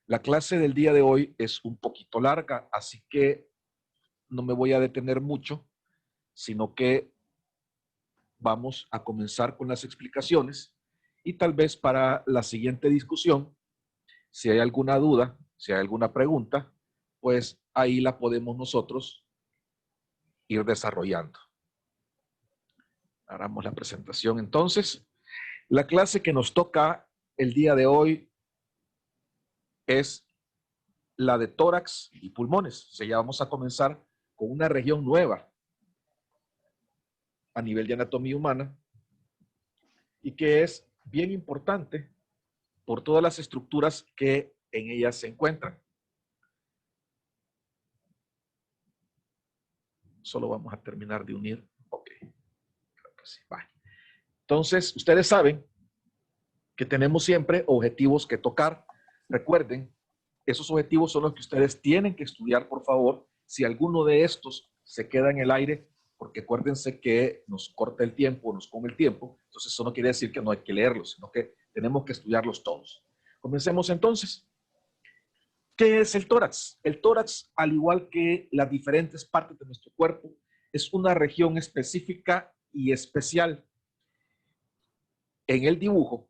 La clase del día de hoy es un poquito larga, así que no me voy a detener mucho, sino que vamos a comenzar con las explicaciones y tal vez para la siguiente discusión, si hay alguna duda, si hay alguna pregunta, pues ahí la podemos nosotros ir desarrollando. Hagamos la presentación entonces. La clase que nos toca el día de hoy es la de tórax y pulmones. O sea, ya vamos a comenzar con una región nueva a nivel de anatomía humana y que es bien importante por todas las estructuras que en ellas se encuentran. Solo vamos a terminar de unir. Ok. Sí, vale. Entonces, ustedes saben que tenemos siempre objetivos que tocar. Recuerden, esos objetivos son los que ustedes tienen que estudiar, por favor. Si alguno de estos se queda en el aire, porque acuérdense que nos corta el tiempo, nos come el tiempo, entonces eso no quiere decir que no hay que leerlos, sino que tenemos que estudiarlos todos. Comencemos entonces. ¿Qué es el tórax? El tórax, al igual que las diferentes partes de nuestro cuerpo, es una región específica y especial. En el dibujo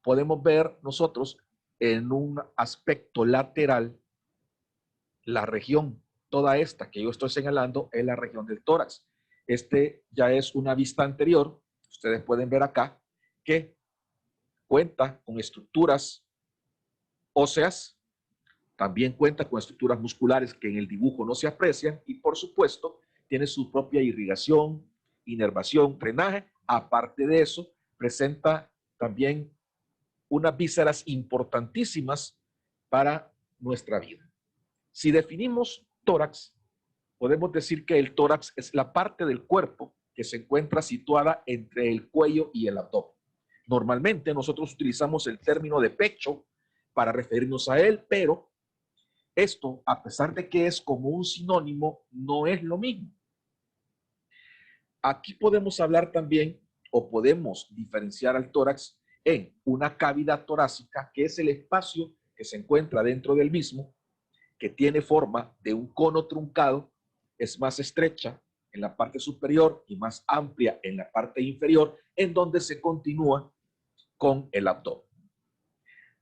podemos ver nosotros en un aspecto lateral la región, toda esta que yo estoy señalando es la región del tórax. Este ya es una vista anterior, ustedes pueden ver acá, que cuenta con estructuras óseas, también cuenta con estructuras musculares que en el dibujo no se aprecian y por supuesto tiene su propia irrigación, inervación, drenaje. Aparte de eso, presenta también unas vísceras importantísimas para nuestra vida. Si definimos tórax, podemos decir que el tórax es la parte del cuerpo que se encuentra situada entre el cuello y el abdomen. Normalmente nosotros utilizamos el término de pecho para referirnos a él, pero esto, a pesar de que es como un sinónimo, no es lo mismo. Aquí podemos hablar también o podemos diferenciar al tórax en una cavidad torácica, que es el espacio que se encuentra dentro del mismo, que tiene forma de un cono truncado, es más estrecha en la parte superior y más amplia en la parte inferior, en donde se continúa con el abdomen.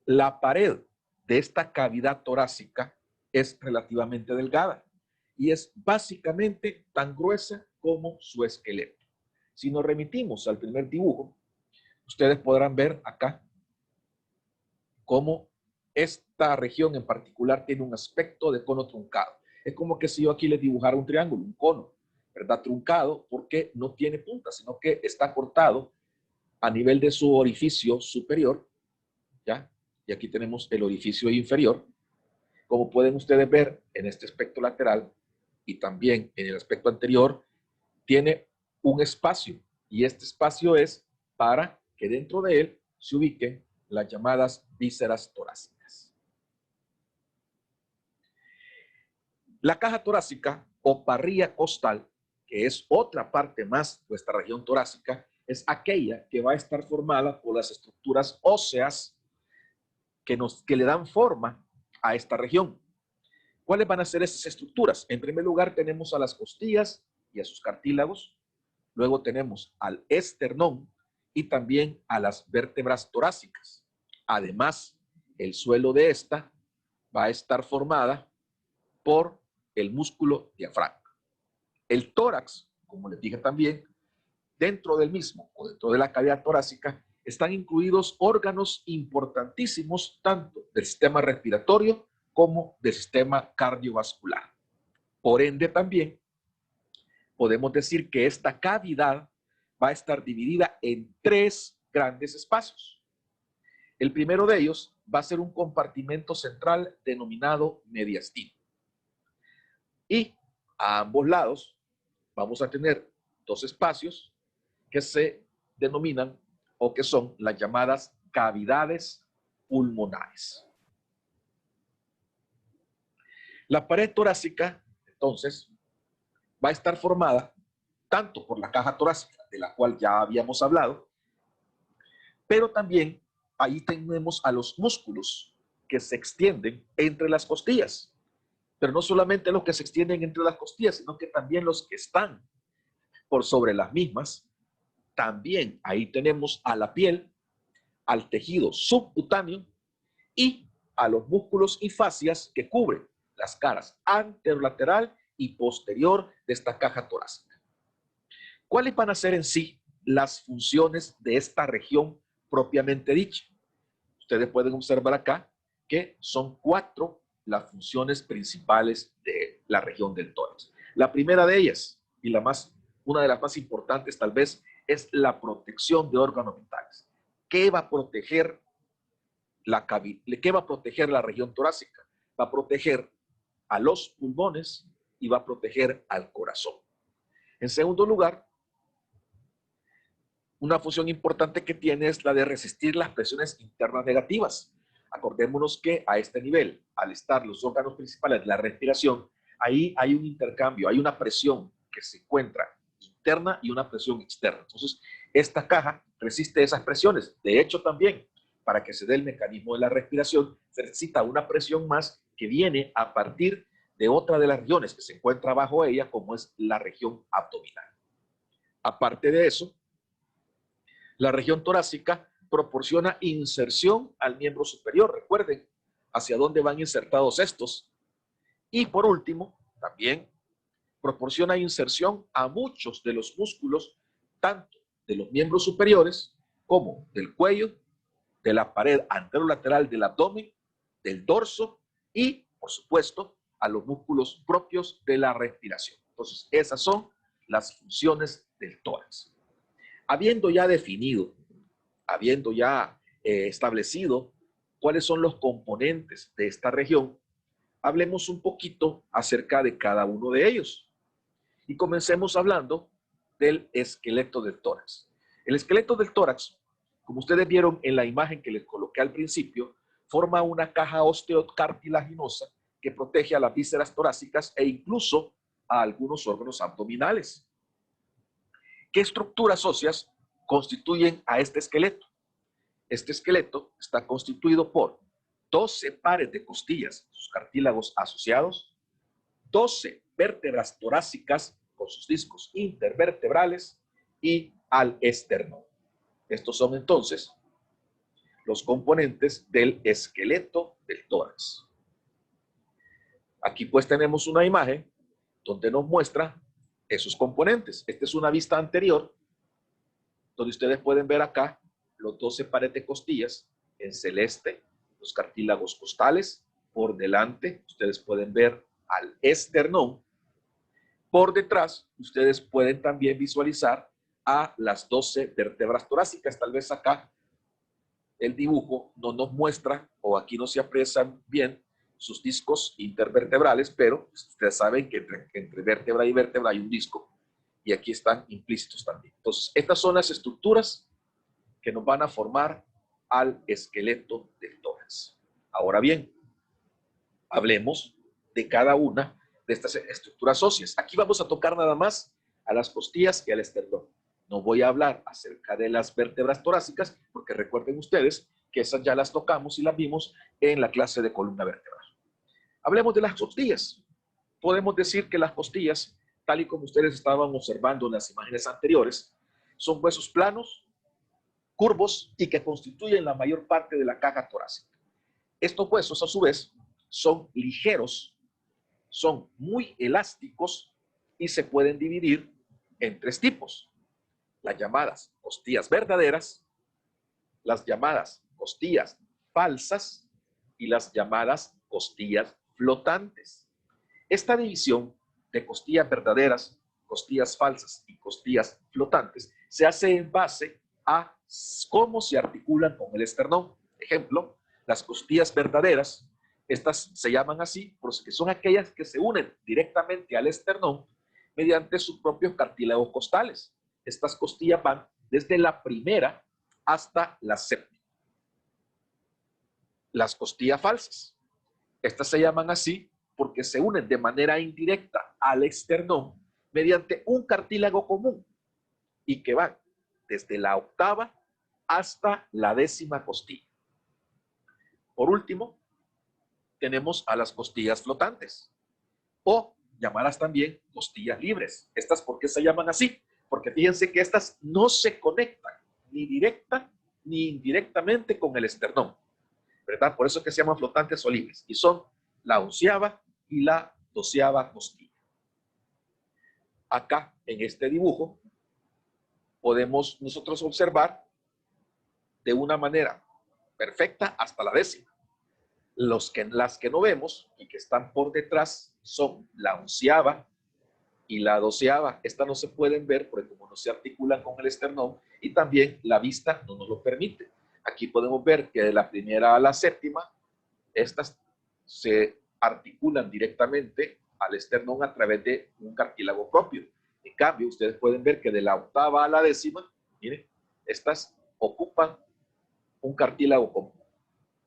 La pared de esta cavidad torácica es relativamente delgada y es básicamente tan gruesa como su esqueleto. Si nos remitimos al primer dibujo, ustedes podrán ver acá cómo esta región en particular tiene un aspecto de cono truncado. Es como que si yo aquí les dibujara un triángulo, un cono, ¿verdad? Truncado porque no tiene punta, sino que está cortado a nivel de su orificio superior, ¿ya? Y aquí tenemos el orificio inferior. Como pueden ustedes ver en este aspecto lateral y también en el aspecto anterior, tiene un espacio y este espacio es para que dentro de él se ubiquen las llamadas vísceras torácicas. La caja torácica o parrilla costal, que es otra parte más de nuestra región torácica, es aquella que va a estar formada por las estructuras óseas que le dan forma a esta región. ¿Cuáles van a ser esas estructuras? En primer lugar tenemos a las costillas y a sus cartílagos, luego tenemos al esternón y también a las vértebras torácicas. Además, el suelo de esta va a estar formada por el músculo diafragma. El tórax, como les dije también, dentro del mismo o dentro de la cavidad torácica están incluidos órganos importantísimos tanto del sistema respiratorio como del sistema cardiovascular. Por ende, también podemos decir que esta cavidad va a estar dividida en tres grandes espacios. El primero de ellos va a ser un compartimento central denominado mediastino. Y a ambos lados vamos a tener dos espacios que se denominan o que son las llamadas cavidades pulmonares. La pared torácica, entonces, va a estar formada tanto por la caja torácica, de la cual ya habíamos hablado, pero también ahí tenemos a los músculos que se extienden entre las costillas. Pero no solamente los que se extienden entre las costillas, sino que también los que están por sobre las mismas. También ahí tenemos a la piel, al tejido subcutáneo y a los músculos y fascias que cubren las caras anterolateral y posterior de esta caja torácica. ¿Cuáles van a ser en sí las funciones de esta región propiamente dicha? Ustedes pueden observar acá que son 4 las funciones principales de la región del tórax. La primera de ellas, y una de las más importantes tal vez, es la protección de órganos vitales. ¿Qué va a proteger la región torácica? Va a proteger a los pulmones y va a proteger al corazón. En segundo lugar, una función importante que tiene es la de resistir las presiones internas negativas. Acordémonos que a este nivel, al estar los órganos principales de la respiración, ahí hay un intercambio, hay una presión que se encuentra interna y una presión externa. Entonces, esta caja resiste esas presiones. De hecho, también, para que se dé el mecanismo de la respiración, se necesita una presión más que viene a partir de otra de las regiones que se encuentra bajo ella, como es la región abdominal. Aparte de eso, la región torácica proporciona inserción al miembro superior. Recuerden hacia dónde van insertados estos. Y por último, también proporciona inserción a muchos de los músculos, tanto de los miembros superiores como del cuello, de la pared anterolateral del abdomen, del dorso y, por supuesto, a los músculos propios de la respiración. Entonces, esas son las funciones del tórax. Habiendo ya definido, habiendo ya establecido cuáles son los componentes de esta región, hablemos un poquito acerca de cada uno de ellos. Y comencemos hablando del esqueleto del tórax. El esqueleto del tórax, como ustedes vieron en la imagen que les coloqué al principio, forma una caja osteocartilaginosa que protege a las vísceras torácicas e incluso a algunos órganos abdominales. ¿Qué estructuras óseas constituyen a este esqueleto? Este esqueleto está constituido por 12 pares de costillas, sus cartílagos asociados, 12 vértebras torácicas con sus discos intervertebrales y al esternón. Estos son entonces los componentes del esqueleto del tórax. Aquí pues tenemos una imagen donde nos muestra esos componentes. Esta es una vista anterior donde ustedes pueden ver acá los 12 pares de costillas en celeste, los cartílagos costales. Por delante ustedes pueden ver al esternón. Por detrás ustedes pueden también visualizar a las 12 vértebras torácicas. Tal vez acá el dibujo no nos muestra o aquí no se aprecian bien sus discos intervertebrales, pero ustedes saben que entre vértebra y vértebra hay un disco y aquí están implícitos también. Entonces, estas son las estructuras que nos van a formar al esqueleto del tórax. Ahora bien, hablemos de cada una de estas estructuras óseas. Aquí vamos a tocar nada más a las costillas y al esternón. No voy a hablar acerca de las vértebras torácicas, porque recuerden ustedes que esas ya las tocamos y las vimos en la clase de columna vertebral. Hablemos de las costillas. Podemos decir que las costillas, tal y como ustedes estaban observando en las imágenes anteriores, son huesos planos, curvos y que constituyen la mayor parte de la caja torácica. Estos huesos, a su vez, son ligeros, son muy elásticos y se pueden dividir en 3 tipos. Las llamadas costillas verdaderas, las llamadas costillas falsas y las llamadas costillas flotantes. Esta división de costillas verdaderas, costillas falsas y costillas flotantes se hace en base a cómo se articulan con el esternón. Ejemplo, las costillas verdaderas, estas se llaman así porque son aquellas que se unen directamente al esternón mediante sus propios cartílagos costales. Estas costillas van desde la primera hasta la séptima. Las costillas falsas, estas se llaman así porque se unen de manera indirecta al esternón mediante un cartílago común y que van desde la octava hasta la 10ª costilla. Por último, tenemos a las costillas flotantes, o llamadas también costillas libres. ¿Estas por qué se llaman así? Porque fíjense que estas no se conectan ni directa ni indirectamente con el esternón, ¿verdad? Por eso es que se llaman flotantes o libres, y son la 11ª y la 12ª costilla. Acá, en este dibujo, podemos nosotros observar de una manera perfecta hasta la 10ª. Las que no vemos y que están por detrás son la 11ª y la 12ª. Estas no se pueden ver porque como no se articulan con el esternón, y también la vista no nos lo permite. Aquí podemos ver que de la 1ª a la 7ª, estas se articulan directamente al esternón a través de un cartílago propio. En cambio, ustedes pueden ver que de la 8ª a la 10ª, miren, estas ocupan un cartílago común,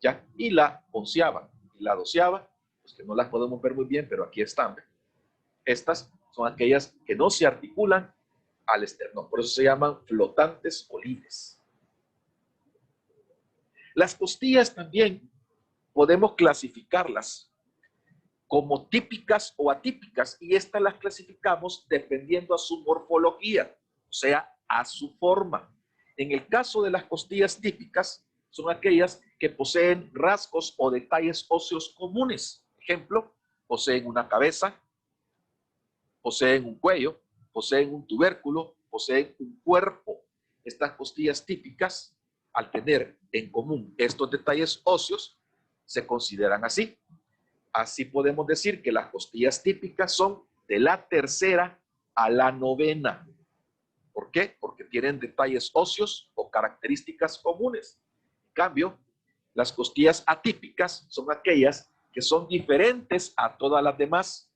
¿ya? Y la 11ª y la 12ª, pues que no las podemos ver muy bien, pero aquí están. Estas son aquellas que no se articulan al esternón, por eso se llaman flotantes o libres. Las costillas también podemos clasificarlas como típicas o atípicas, y estas las clasificamos dependiendo a su morfología, o sea, a su forma. En el caso de las costillas típicas, son aquellas que poseen rasgos o detalles óseos comunes. Ejemplo, poseen una cabeza, poseen un cuello, poseen un tubérculo, poseen un cuerpo. Estas costillas típicas, al tener en común estos detalles óseos, se consideran así. Así podemos decir que las costillas típicas son de la 3ª a la 9ª. ¿Por qué? Porque tienen detalles óseos o características comunes. En cambio, las costillas atípicas son aquellas que son diferentes a todas las demás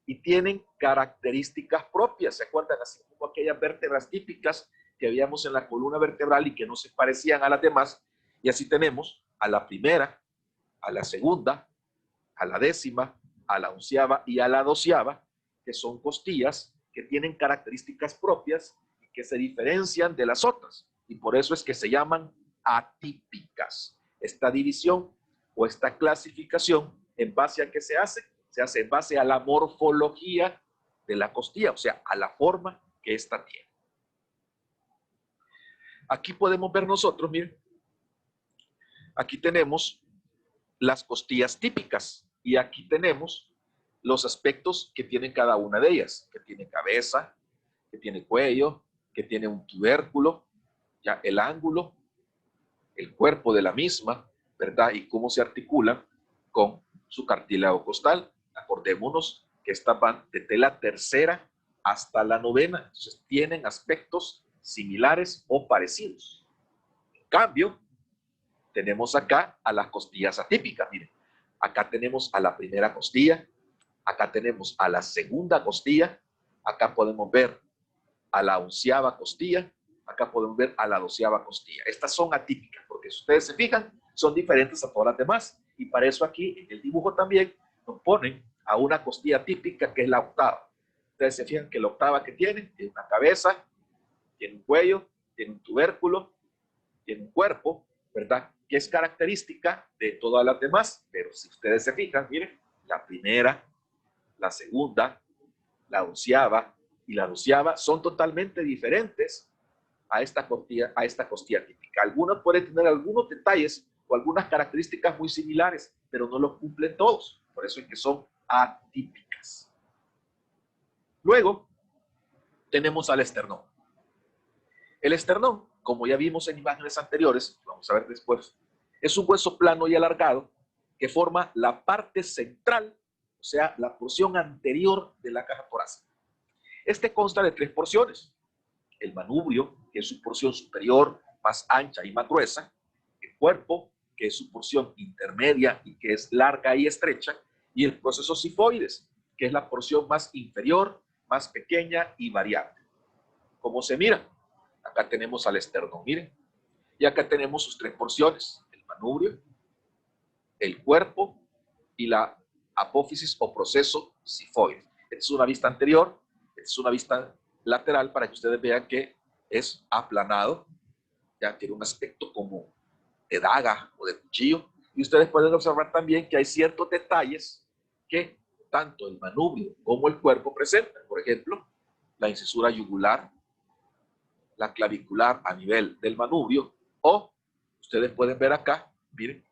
y tienen características propias. ¿Se acuerdan? Así como aquellas vértebras típicas que veíamos en la columna vertebral y que no se parecían a las demás. Y así tenemos a la 1ª, a la 2ª, a la 10ª, a la 11ª y a la 12ª, que son costillas que tienen características propias y que se diferencian de las otras. Y por eso es que se llaman atípicas. Esta división o esta clasificación, ¿en base a qué se hace? Se hace en base a la morfología de la costilla, o sea, a la forma que ésta tiene. Aquí podemos ver nosotros, miren, aquí tenemos las costillas típicas y aquí tenemos los aspectos que tienen cada una de ellas, que tiene cabeza, que tiene cuello, que tiene un tubérculo, ya el ángulo, el cuerpo de la misma, ¿verdad? Y cómo se articulan con su cartílago costal. Acordémonos que estas van desde la 3ª hasta la 9ª, entonces tienen aspectos similares o parecidos. En cambio, tenemos acá a las costillas atípicas. Miren, acá tenemos a la 1ª costilla, acá tenemos a la 2ª costilla, acá podemos ver a la 11ª costilla, acá podemos ver a la 12ª costilla. Estas son atípicas, porque si ustedes se fijan, son diferentes a todas las demás. Y para eso aquí, en el dibujo también, nos ponen a una costilla típica, que es la 8ª. Ustedes se fijan que la 8ª que tiene una cabeza, tiene un cuello, tiene un tubérculo, tiene un cuerpo, ¿verdad? Que es característica de todas las demás. Pero si ustedes se fijan, miren, la 1ª, la 2ª, la 11ª y la 12ª son totalmente diferentes a esta costilla típica. Algunos pueden tener algunos detalles o algunas características muy similares, pero no los cumplen todos. Por eso es que son atípicas. Luego, tenemos al esternón. El esternón, como ya vimos en imágenes anteriores, vamos a ver después, es un hueso plano y alargado que forma la parte central, o sea, la porción anterior de la caja torácica. Este consta de 3 porciones. El manubrio, que es su porción superior, más ancha y más gruesa. El cuerpo, que es su porción intermedia y que es larga y estrecha. Y el proceso sifoides, que es la porción más inferior, más pequeña y variable. ¿Cómo se mira? Acá tenemos al esternón, miren. Y acá tenemos sus 3 porciones. El manubrio, el cuerpo y la apófisis o proceso sifoide. Esta es una vista anterior, esta es una vista lateral para que ustedes vean que es aplanado, ya tiene un aspecto como de daga o de cuchillo, Y ustedes pueden observar también que hay ciertos detalles que tanto el manubrio como el cuerpo presentan. Por ejemplo, la incisura yugular, la clavicular a nivel del manubrio, o ustedes pueden ver acá, miren,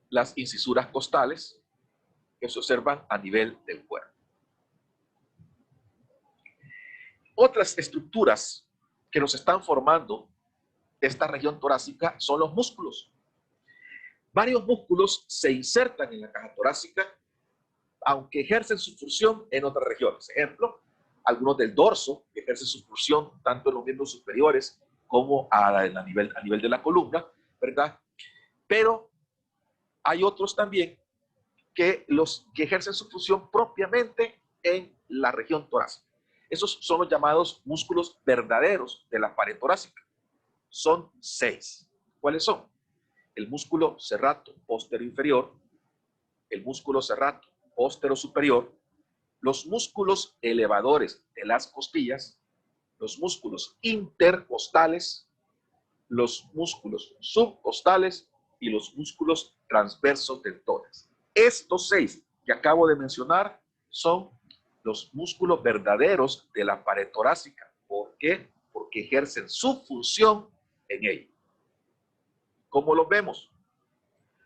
las incisuras costales que se observan a nivel del cuerpo. Otras estructuras que nos están formando esta región torácica son los músculos. Varios músculos se insertan en la caja torácica, aunque ejercen su función en otras regiones. Ejemplo, algunos del dorso que ejercen su función tanto en los miembros superiores como a nivel de la columna, ¿verdad? Pero hay otros también que ejercen su función propiamente en la región torácica. Esos son los llamados músculos verdaderos de la pared torácica. Son 6. ¿Cuáles son? El músculo serrato póstero inferior, el músculo serrato póstero superior, los músculos elevadores de las costillas, los músculos intercostales, los músculos subcostales y los músculos transversos del tórax. Estos 6 que acabo de mencionar son los músculos verdaderos de la pared torácica. ¿Por qué? Porque ejercen su función en ella. ¿Cómo los vemos?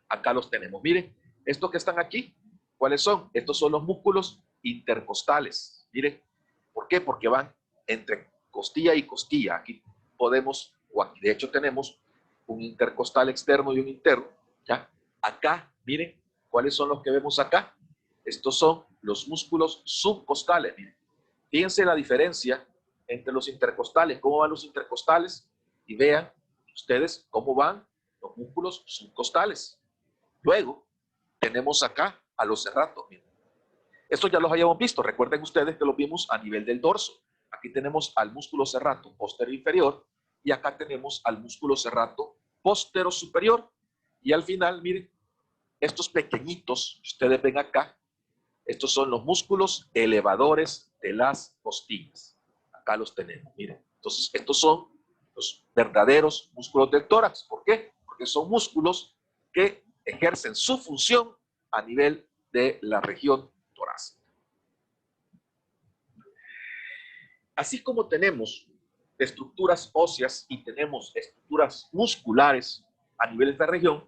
Acá los tenemos. Miren, estos que están aquí, ¿cuáles son? Estos son los músculos intercostales. Miren, ¿por qué? Porque van entre costilla y costilla. Aquí podemos, o aquí de hecho tenemos un intercostal externo y un interno. ¿Ya? Acá, miren, ¿cuáles son los que vemos acá? Estos son los músculos subcostales. Miren, fíjense la diferencia entre los intercostales, cómo van los intercostales, y vean ustedes cómo van los músculos subcostales. Luego, tenemos acá a los serratos. Miren. Estos ya los habíamos visto. Recuerden ustedes que los vimos a nivel del dorso. Aquí tenemos al músculo serrato posterior inferior y acá tenemos al músculo serrato postero superior. Y al final, miren, estos pequeñitos que ustedes ven acá, estos son los músculos elevadores de las costillas. Acá los tenemos, miren. Entonces, estos son los verdaderos músculos del tórax. ¿Por qué? Porque son músculos que ejercen su función a nivel de la región torácica. Así como tenemos estructuras óseas y tenemos estructuras musculares a nivel de esta región,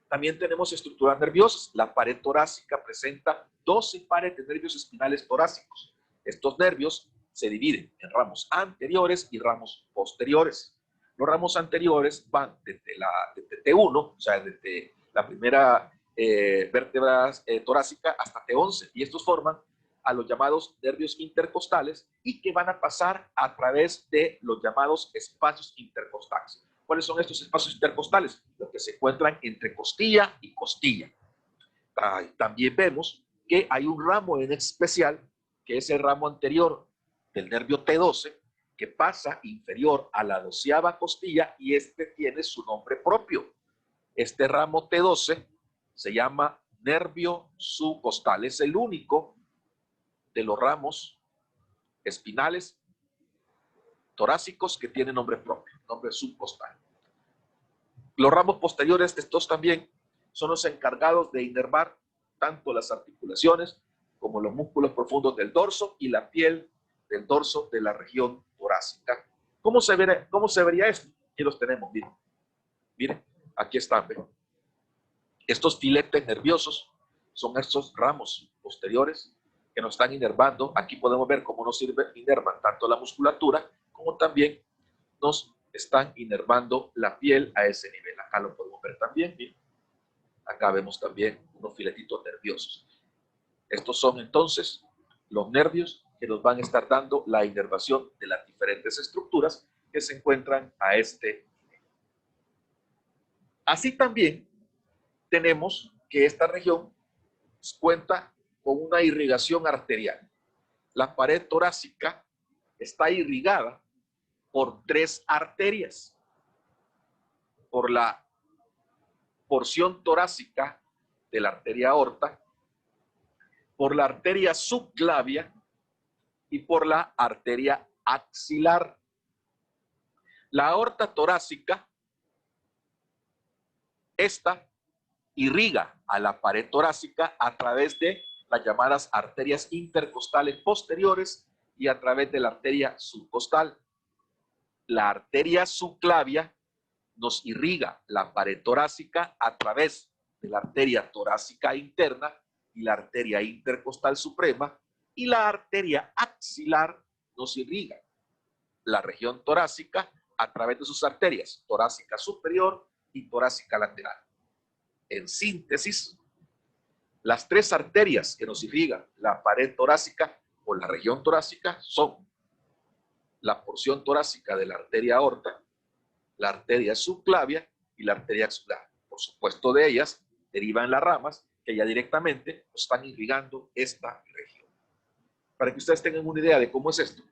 también tenemos estructuras nerviosas. La pared torácica presenta 12 pares de nervios espinales torácicos. Estos nervios se dividen en ramos anteriores y ramos posteriores. Los ramos anteriores van desde T1, o sea, desde la primera vértebra torácica hasta T11, y estos forman a los llamados nervios intercostales y que van a pasar a través de los llamados espacios intercostales. ¿Cuáles son estos espacios intercostales? Los que se encuentran entre costilla y costilla. También vemos que hay un ramo en especial, que es el ramo anterior del nervio T12, que pasa inferior a la 12ª costilla, y este tiene su nombre propio. Este ramo T12 se llama nervio subcostal. Es el único de los ramos espinales torácicos que tiene nombre propio, nombre subcostal. Los ramos posteriores de estos también son los encargados de inervar tanto las articulaciones como los músculos profundos del dorso y la piel del dorso de la región torácica. ¿Cómo se vería esto? Aquí los tenemos, miren. Miren, aquí están, ¿ven? Estos filetes nerviosos son estos ramos posteriores que nos están inervando. Aquí podemos ver cómo nos inervan tanto la musculatura como también nos están inervando la piel a ese nivel. Acá lo podemos ver también. Miren. Acá vemos también unos filetitos nerviosos. Estos son entonces los nervios que nos van a estar dando la inervación de las diferentes estructuras que se encuentran a este nivel. Así también tenemos que esta región cuenta con una irrigación arterial. La pared torácica está irrigada por 3 arterias. Por la porción torácica de la arteria aorta, por la arteria subclavia y por la arteria axilar. La aorta torácica Esta irriga a la pared torácica a través de las llamadas arterias intercostales posteriores y a través de la arteria subcostal. La arteria subclavia nos irriga la pared torácica a través de la arteria torácica interna y la arteria intercostal suprema, y la arteria axilar nos irriga la región torácica a través de sus arterias torácica superior y torácica lateral. En síntesis, las tres arterias que nos irrigan la pared torácica o la región torácica son la porción torácica de la arteria aorta, la arteria subclavia y la arteria axilar. Por supuesto, de ellas derivan las ramas que ya directamente están irrigando esta región. Para que ustedes tengan una idea de cómo es esto,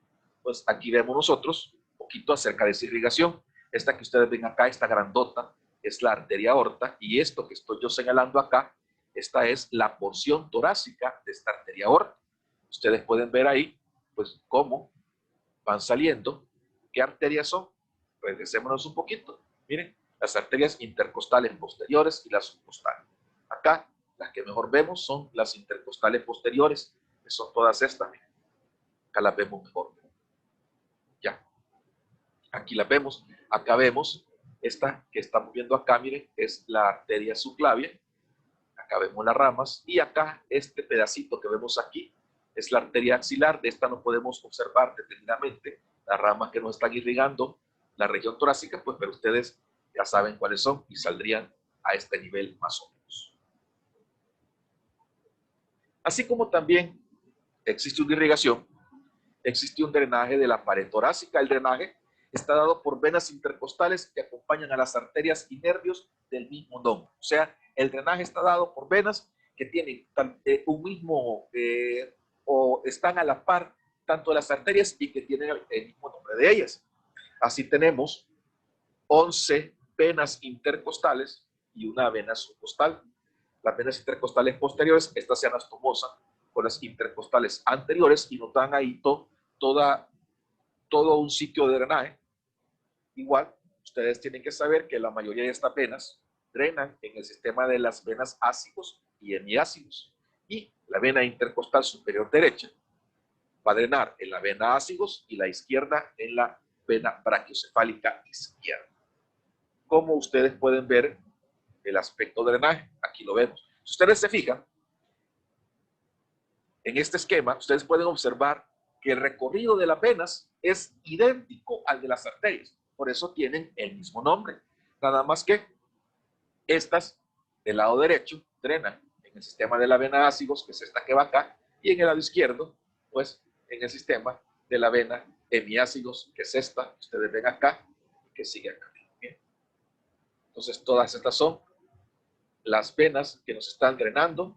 pues aquí vemos nosotros un poquito acerca de esa irrigación. Esta que ustedes ven acá, esta grandota, es la arteria aorta, y esto que estoy yo señalando acá, esta es la porción torácica de esta arteria aorta. Ustedes pueden ver ahí, pues, cómo van saliendo, qué arterias son. Regresémonos un poquito. Miren, las arterias intercostales posteriores y las subcostales. Acá, las que mejor vemos son las intercostales posteriores, que son todas estas. Miren. Acá las vemos mejor. Ya. Aquí las vemos. Acá vemos esta que estamos viendo acá, miren, es la arteria subclavia. Acá vemos las ramas. Y acá, este pedacito que vemos aquí, es la arteria axilar. De esta no podemos observar detenidamente las ramas que nos están irrigando la región torácica, pues, pero ustedes ya saben cuáles son y saldrían a este nivel más o menos. Así como también existe una irrigación, existe un drenaje de la pared torácica. El drenaje está dado por venas intercostales que acompañan a las arterias y nervios del mismo nombre. O sea, el drenaje está dado por venas que tienen un mismo o están a la par tanto de las arterias y que tienen el mismo nombre de ellas. Así tenemos 11 venas intercostales y una vena subcostal. Las venas intercostales posteriores, estas se anastomosan con las intercostales anteriores y nos dan ahí todo un sitio de drenaje. Igual, ustedes tienen que saber que la mayoría de estas venas drenan en el sistema de las venas ácidos y hemiácidos. Y la vena intercostal superior derecha va a drenar en la vena ácidos y la izquierda en la vena brachiocefálica izquierda. Como ustedes pueden ver el aspecto de drenaje, aquí lo vemos. Si ustedes se fijan, en este esquema, ustedes pueden observar que el recorrido de las venas es idéntico al de las arterias. Por eso tienen el mismo nombre. Nada más que estas, del lado derecho, drenan en el sistema de la vena ácidos, que es esta que va acá, y en el lado izquierdo, pues, en el sistema de la vena hemiácidos, que es esta, que ustedes ven acá, y que sigue acá. Bien. Entonces, todas estas son las venas que nos están drenando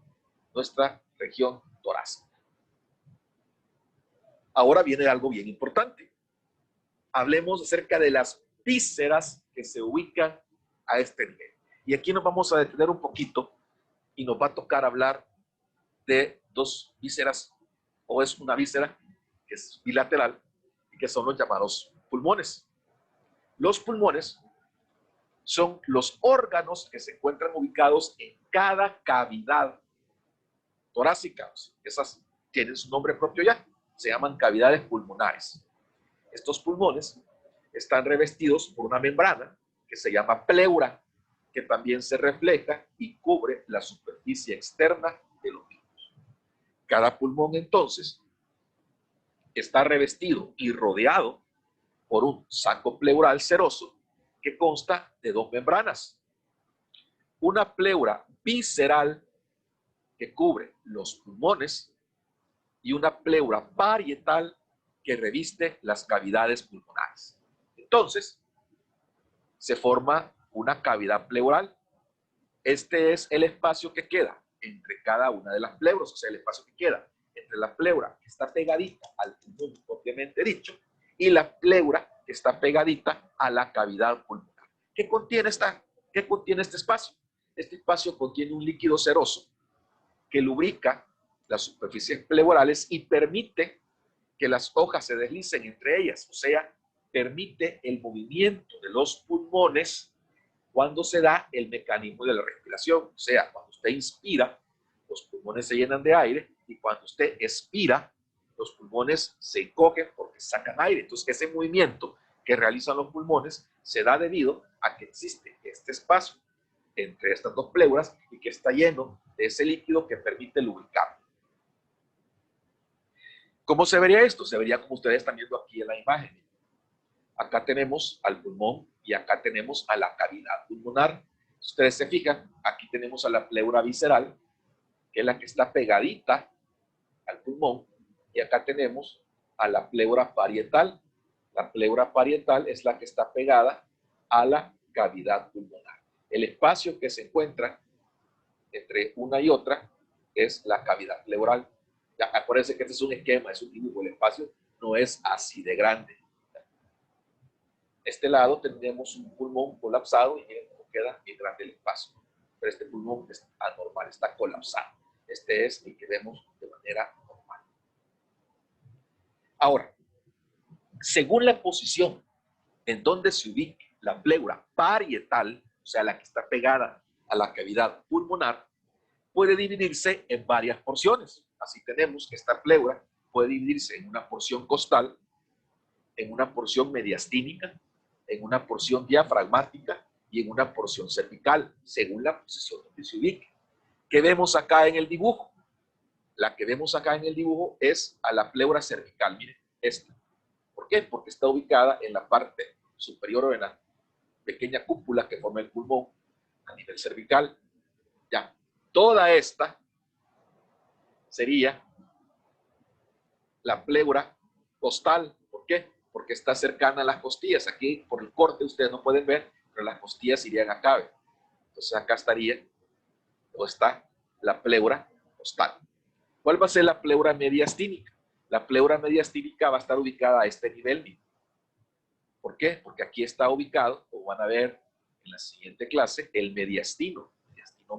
nuestra región torácica. Ahora viene algo bien importante. Hablemos acerca de las vísceras que se ubican a este nivel. Y aquí nos vamos a detener un poquito y nos va a tocar hablar de dos vísceras, o es una víscera que es bilateral y que son los llamados pulmones. Los pulmones son los órganos que se encuentran ubicados en cada cavidad torácica. Esas tienen su nombre propio ya, se llaman cavidades pulmonares. Estos pulmones están revestidos por una membrana que se llama pleura, que también se refleja y cubre la superficie externa de los mismos. Cada pulmón, entonces, está revestido y rodeado por un saco pleural seroso que consta de dos membranas. Una pleura visceral que cubre los pulmones y una pleura parietal que reviste las cavidades pulmonares. Entonces, se forma una cavidad pleural. Este es el espacio que queda entre cada una de las pleuras, o sea, el espacio que queda entre la pleura que está pegadita al pulmón propiamente dicho y la pleura que está pegadita a la cavidad pulmonar. ¿Qué contiene este espacio? Este espacio contiene un líquido seroso que lubrica las superficies pleurales y permite que las hojas se deslicen entre ellas, o sea, permite el movimiento de los pulmones cuando se da el mecanismo de la respiración. O sea, cuando usted inspira, los pulmones se llenan de aire, y cuando usted expira, los pulmones se encogen porque sacan aire. Entonces, ese movimiento que realizan los pulmones se da debido a que existe este espacio entre estas dos pleuras y que está lleno de ese líquido que permite lubricar. ¿Cómo se vería esto? Se vería como ustedes están viendo aquí en la imagen. Acá tenemos al pulmón y acá tenemos a la cavidad pulmonar. Si ustedes se fijan, aquí tenemos a la pleura visceral, que es la que está pegadita al pulmón, y acá tenemos a la pleura parietal. La pleura parietal es la que está pegada a la cavidad pulmonar. El espacio que se encuentra entre una y otra es la cavidad pleural. Ya, acuérdense que este es un esquema, es un dibujo, el espacio no es así de grande. Este lado tenemos un pulmón colapsado y miren cómo queda bien grande el espacio. Pero este pulmón es anormal, está colapsado. Este es el que vemos de manera normal. Ahora, según la posición en donde se ubique la pleura parietal, o sea, la que está pegada a la cavidad pulmonar, puede dividirse en varias porciones. Así tenemos que esta pleura puede dividirse en una porción costal, en una porción mediastínica, en una porción diafragmática y en una porción cervical, según la posición donde se ubique. ¿Qué vemos acá en el dibujo? La que vemos acá en el dibujo es a la pleura cervical, miren, esta. ¿Por qué? Porque está ubicada en la parte superior o en la pequeña cúpula que forma el pulmón a nivel cervical. Ya, toda esta sería la pleura costal. ¿Por qué? Porque está cercana a las costillas. Aquí, por el corte, ustedes no pueden ver, pero las costillas irían acá. Entonces, acá estaría, o está, la pleura costal. ¿Cuál va a ser la pleura mediastínica? La pleura mediastínica va a estar ubicada a este nivel. ¿Por qué? Porque aquí está ubicado, como van a ver en la siguiente clase, el mediastino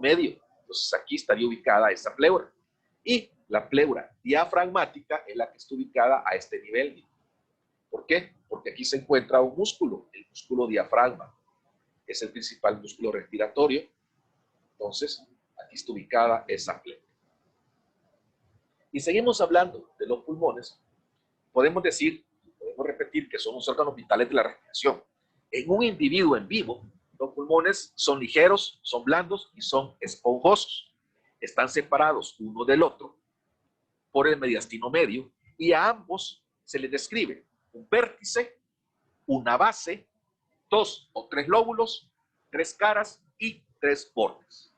medio. Entonces, aquí estaría ubicada esa pleura. Y la pleura diafragmática es la que está ubicada a este nivel. ¿Por qué? Porque aquí se encuentra un músculo, el músculo diafragma. Es el principal músculo respiratorio. Entonces, aquí está ubicada esa pleura. Y seguimos hablando de los pulmones. Podemos repetir que son los órganos vitales de la respiración. En un individuo en vivo, los pulmones son ligeros, son blandos y son esponjosos. Están separados uno del otro por el mediastino medio y a ambos se les describe un vértice, una base, 2 o 3 lóbulos, 3 caras y 3 bordes.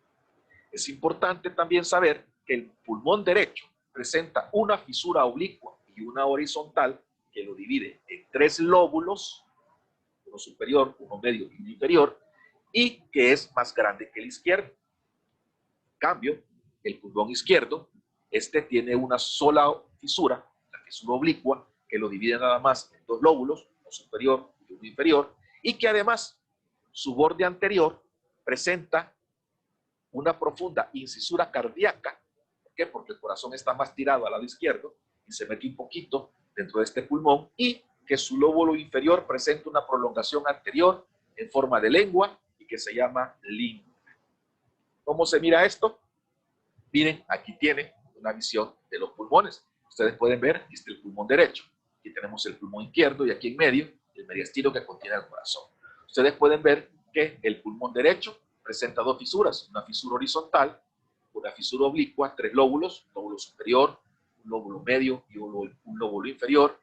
Es importante también saber que el pulmón derecho presenta una fisura oblicua y una horizontal que lo divide en 3 lóbulos, uno superior, uno medio y uno inferior, y que es más grande que el izquierdo. En cambio, el pulmón izquierdo, este tiene una sola fisura, la fisura oblicua, que lo divide nada más en 2 lóbulos, uno superior y uno inferior, y que además su borde anterior presenta una profunda incisura cardíaca. ¿Por qué? Porque el corazón está más tirado al lado izquierdo y se mete un poquito dentro de este pulmón, y que su lóbulo inferior presenta una prolongación anterior en forma de lengua y que se llama língula. ¿Cómo se mira esto? Miren, aquí tiene una visión de los pulmones. Ustedes pueden ver, aquí está el pulmón derecho, aquí tenemos el pulmón izquierdo y aquí en medio el mediastino que contiene el corazón. Ustedes pueden ver que el pulmón derecho presenta 2 fisuras, una fisura horizontal, una fisura oblicua, 3 lóbulos, un lóbulo superior, un lóbulo medio y un lóbulo inferior.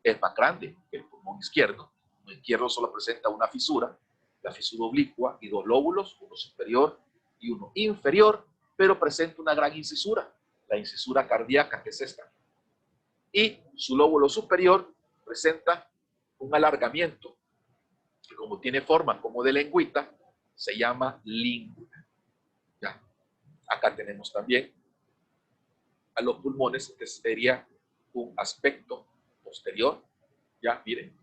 Es más grande que el pulmón izquierdo. El pulmón izquierdo solo presenta una fisura, la fisura oblicua, y 2 lóbulos, uno superior y uno inferior, pero presenta una gran incisura, la incisura cardíaca, que es esta. Y su lóbulo superior presenta un alargamiento, que como tiene forma como de lengüita, se llama língula. Ya. Acá tenemos también a los pulmones, que sería un aspecto posterior. Ya, miren.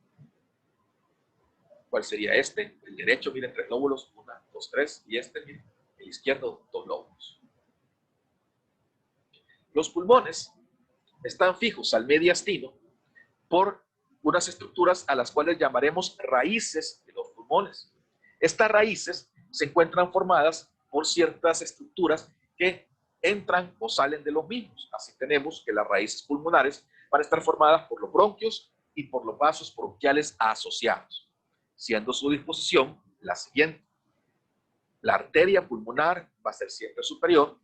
¿Cuál sería este? El derecho, miren, 3 lóbulos, 1, 2, 3, y este, miren, el izquierdo, 2 lóbulos. Los pulmones están fijos al mediastino por unas estructuras a las cuales llamaremos raíces de los pulmones. Estas raíces se encuentran formadas por ciertas estructuras que entran o salen de los mismos. Así tenemos que las raíces pulmonares van a estar formadas por los bronquios y por los vasos bronquiales asociados, siendo su disposición la siguiente. La arteria pulmonar va a ser siempre superior,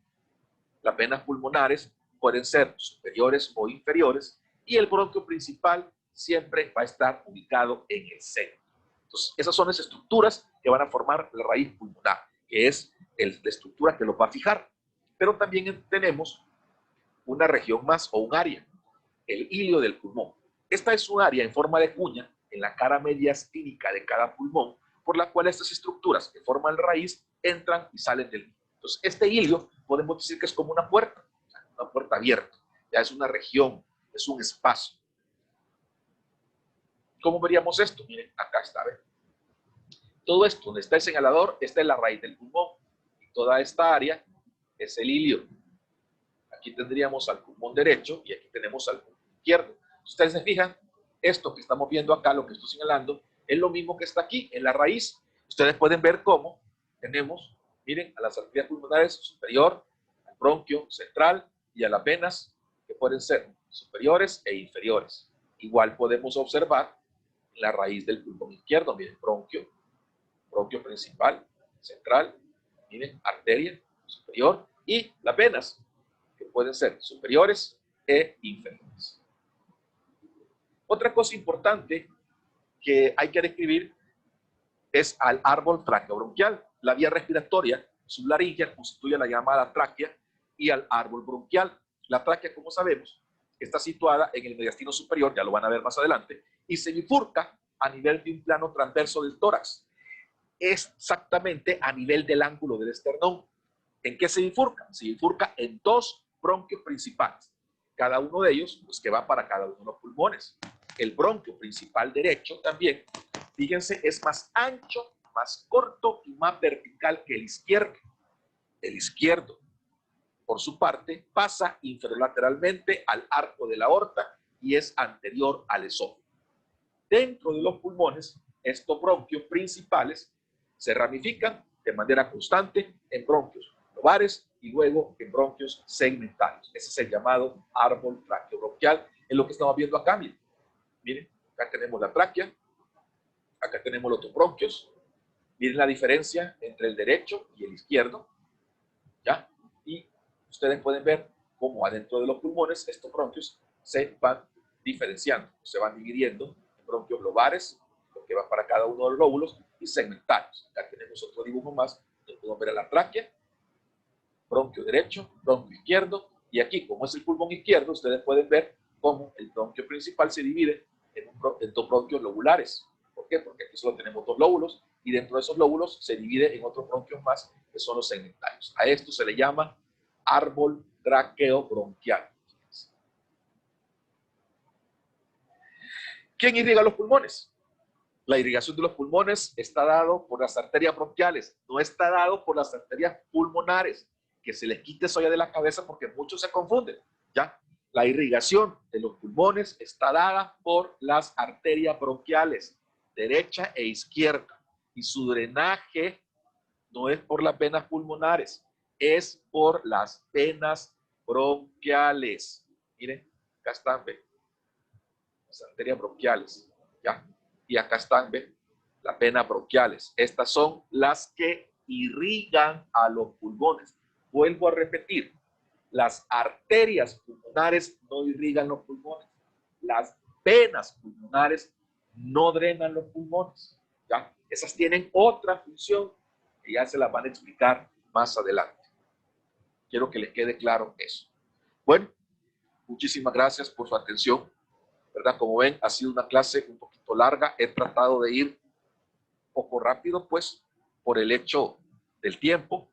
las venas pulmonares pueden ser superiores o inferiores, y el bronquio principal siempre va a estar ubicado en el centro. Entonces, esas son las estructuras que van a formar la raíz pulmonar, que es la estructura que los va a fijar. Pero también tenemos una región más o un área, el hilio del pulmón. Esta es un área en forma de cuña en la cara media estínica de cada pulmón, por la cual estas estructuras que forman la raíz entran y salen del hilio. Entonces, este hilio podemos decir que es como una puerta abierta. Ya es una región, es un espacio. ¿Cómo veríamos esto? Miren, acá está, ¿ven? Todo esto, donde está el señalador, esta es la raíz del pulmón. Y toda esta área es el hilio. Aquí tendríamos al pulmón derecho y aquí tenemos al pulmón izquierdo. Si ustedes se fijan, esto que estamos viendo acá, lo que estoy señalando, es lo mismo que está aquí, en la raíz. Ustedes pueden ver cómo tenemos, miren, a las arterias pulmonares superior, al bronquio central y a las venas, que pueden ser superiores e inferiores. Igual podemos observar la raíz del pulmón izquierdo, miren, bronquio principal, central, miren, arteria superior y las venas, que pueden ser superiores e inferiores. Otra cosa importante que hay que describir es al árbol traqueobronquial. La vía respiratoria sublaríngea constituye la llamada tráquea y al árbol bronquial. La tráquea, como sabemos, está situada en el mediastino superior, ya lo van a ver más adelante, y se bifurca a nivel de un plano transverso del tórax. Exactamente a nivel del ángulo del esternón. ¿En qué se bifurca? Se bifurca en dos bronquios principales. Cada uno de ellos, pues que va para cada uno de los pulmones. El bronquio principal derecho también, fíjense, es más ancho, más corto y más vertical que el izquierdo. El izquierdo, por su parte, pasa inferiorlateralmente al arco de la aorta y es anterior al esófago. Dentro de los pulmones, estos bronquios principales se ramifican de manera constante en bronquios lobares y luego en bronquios segmentales. Ese es el llamado árbol traqueobronquial, es lo que estamos viendo acá. Miren, miren, acá tenemos la tráquea, acá tenemos los dos bronquios. Miren la diferencia entre el derecho y el izquierdo, ¿ya? Y ustedes pueden ver cómo adentro de los pulmones estos bronquios se van diferenciando, se van dividiendo en bronquios lobares, lo que va para cada uno de los lóbulos, y segmentarios. Acá tenemos otro dibujo más, donde podemos ver a la tráquea, bronquio derecho, bronquio izquierdo, y aquí, como es el pulmón izquierdo, ustedes pueden ver cómo el bronquio principal se divide en dos bronquios lobulares. ¿Por qué? Porque aquí solo tenemos dos lóbulos, y dentro de esos lóbulos se divide en otros bronquios más, que son los segmentarios. A esto se le llama árbol traqueobronquial. ¿Quién irriga los pulmones? La irrigación de los pulmones está dado por las arterias bronquiales, no está dado por las arterias pulmonares. Que se les quite eso ya de la cabeza porque muchos se confunden, ¿ya? La irrigación de los pulmones está dada por las arterias bronquiales, derecha e izquierda. Y su drenaje no es por las venas pulmonares, es por las venas bronquiales. Miren, acá están, ¿ven? Las arterias bronquiales, ¿ya? Y acá están, ¿ven? Las venas bronquiales. Estas son las que irrigan a los pulmones. Vuelvo a repetir, las arterias pulmonares no irrigan los pulmones. Las venas pulmonares no drenan los pulmones, ¿ya? Esas tienen otra función que ya se las van a explicar más adelante. Quiero que les quede claro eso. Bueno, muchísimas gracias por su atención. ¿Verdad? Como ven, ha sido una clase un poquito larga. He tratado de ir un poco rápido, pues, por el hecho del tiempo.